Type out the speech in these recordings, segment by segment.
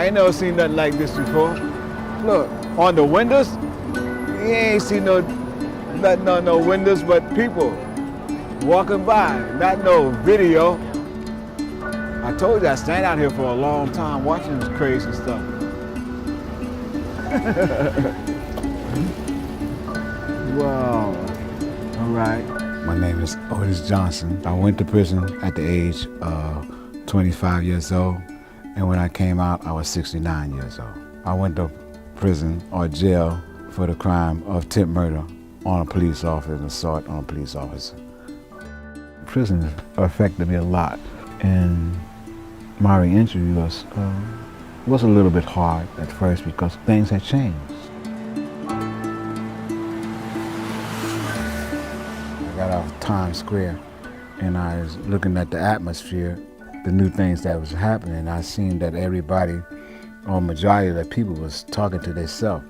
I ain't never seen nothing like this before. Look, on the windows, you ain't seen nothing on no windows but people walking by, not no video. I told you I stand out here for a long time watching this crazy stuff. Wow, all right. My name is Otis Johnson. I went to prison at the age of 25 years old, and when I came out, I was 69 years old. I went to prison or jail for the crime of attempted murder on a police officer and assault on a police officer. Prison affected me a lot, and my reentry was a little bit hard at first because things had changed. I got off Times Square and I was looking at the atmosphere, the new things that was happening. I seen that everybody, or majority of the people, was talking to themselves.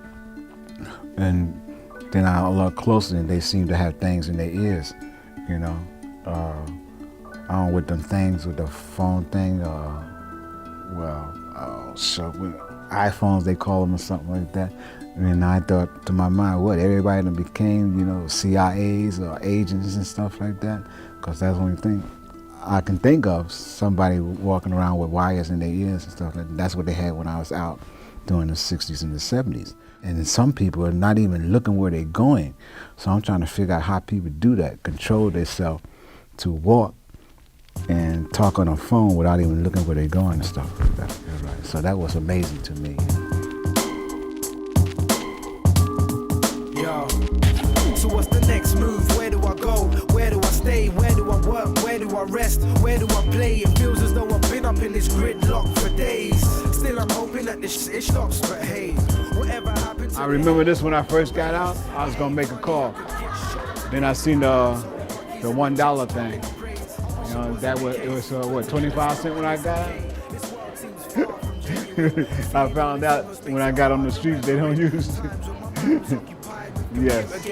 And then I looked closer and they seemed to have things in their ears, you know. I don't know with them things, with the phone thing, with iPhones they call them or something like that. And I thought to my mind, what, everybody that became, you know, CIAs or agents and stuff like that? Because that's the only thing I can think of, somebody walking around with wires in their ears and stuff like that. That's what they had when I was out during the 60s and the 70s. And some people are not even looking where they're going. So I'm trying to figure out how people do that, control themselves to walk and talk on a phone without even looking where they're going and stuff like that. Right. So that was amazing to me. Yo, so what's the next move? Where do I go? Where do I stay? Where do I work? Where do I rest? Where do I play? It feels as though I've been up in this gridlock for days. Still I'm hoping that this shit stops, but hey, whatever happens. I remember this when I first got out. I was gonna make a call. Then I seen the $1 thing. You know, it was what, 25 cents when I got out? I found out when I got on the streets they don't use it. Yes.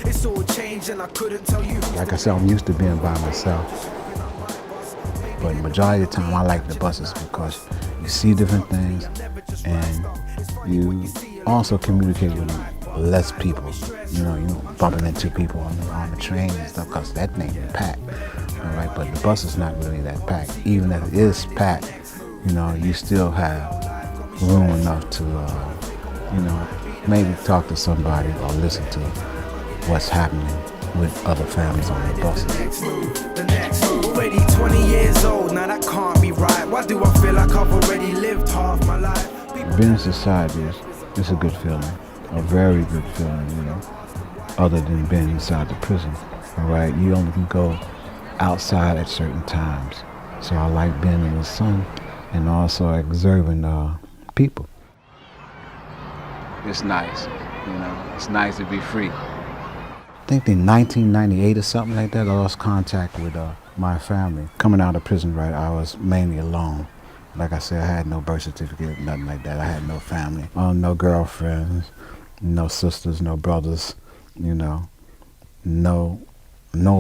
It's all changed and I couldn't tell you. Like I said, I'm used to being by myself. But the majority of the time I like the buses because you see different things and you also communicate with less people. You know, bumping into people on the train and stuff because that thing is packed. All right, but the bus is not really that packed. Even if it is packed, you know, you still have room enough to, you know, maybe talk to somebody or listen to what's happening with other families on the buses. Already 20 years old, now that can't be right. Why do I feel like I've already lived half my life? Being in society is a good feeling, a very good feeling, you know, other than being inside the prison. All right, you only can go outside at certain times. So I like being in the sun and also observing people. It's nice, you know, it's nice to be free. I think in 1998 or something like that, I lost contact with my family. Coming out of prison, right, I was mainly alone. Like I said, I had no birth certificate, nothing like that. I had no family, no girlfriends, no sisters, no brothers, you know, no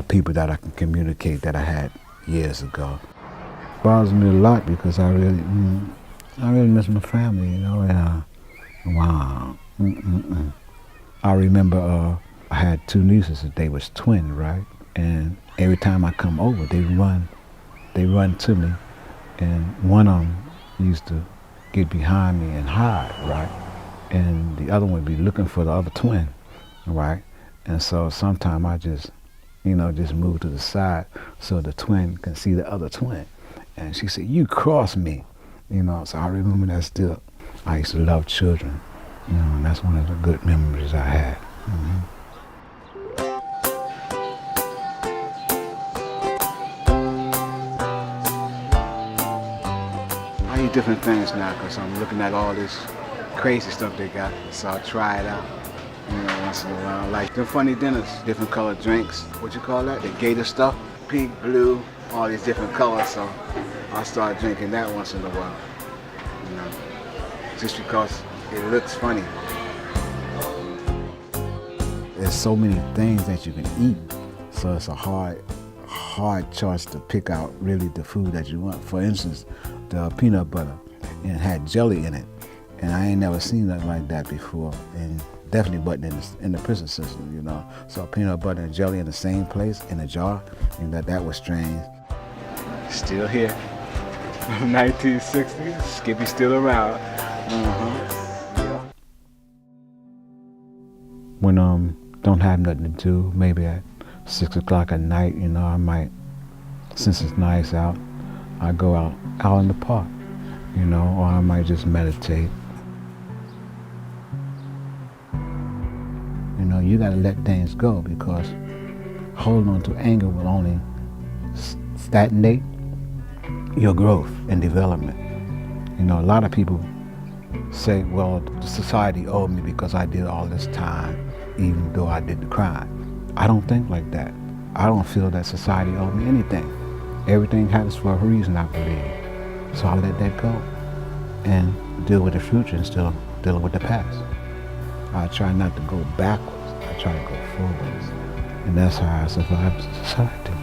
people that I can communicate that I had years ago. It bothers me a lot because I really miss my family, you know, and wow. I remember I had two nieces and they was twins, right? And every time I come over, they run to me, and one of them used to get behind me and hide, right? And the other one would be looking for the other twin, right? And so sometimes I just move to the side so the twin can see the other twin. And she said, "You crossed me," you know. So I remember that still. I used to love children, you know, and that's one of the good memories I had. I eat different things now because I'm looking at all this crazy stuff they got, so I try it out. You know, once in a while, like the funny dinners, different colored drinks. What you call that? The gator stuff, pink, blue, all these different colors. So I start drinking that once in a while. You know, just because it looks funny. There's so many things that you can eat, so it's a hard choice to pick out really the food that you want. For instance, the peanut butter. and it had jelly in it. And I ain't never seen nothing like that before, and definitely wasn't in the prison system, you know. So peanut butter and jelly in the same place, in a jar, and that was strange. Still here. 1960, Skippy's still around. Yeah. When don't have nothing to do, maybe at 6 o'clock at night, you know, I might, since it's nice out, I go out in the park, you know, or I might just meditate. You know, you gotta let things go, because holding on to anger will only stagnate your growth and development. You know, a lot of people say, well, the society owed me because I did all this time, even though I did the crime. I don't think like that. I don't feel that society owed me anything. Everything happens for a reason, I believe. So I let that go and deal with the future instead of dealing with the past. I try not to go backwards. I try to go forwards. And that's how I survive society.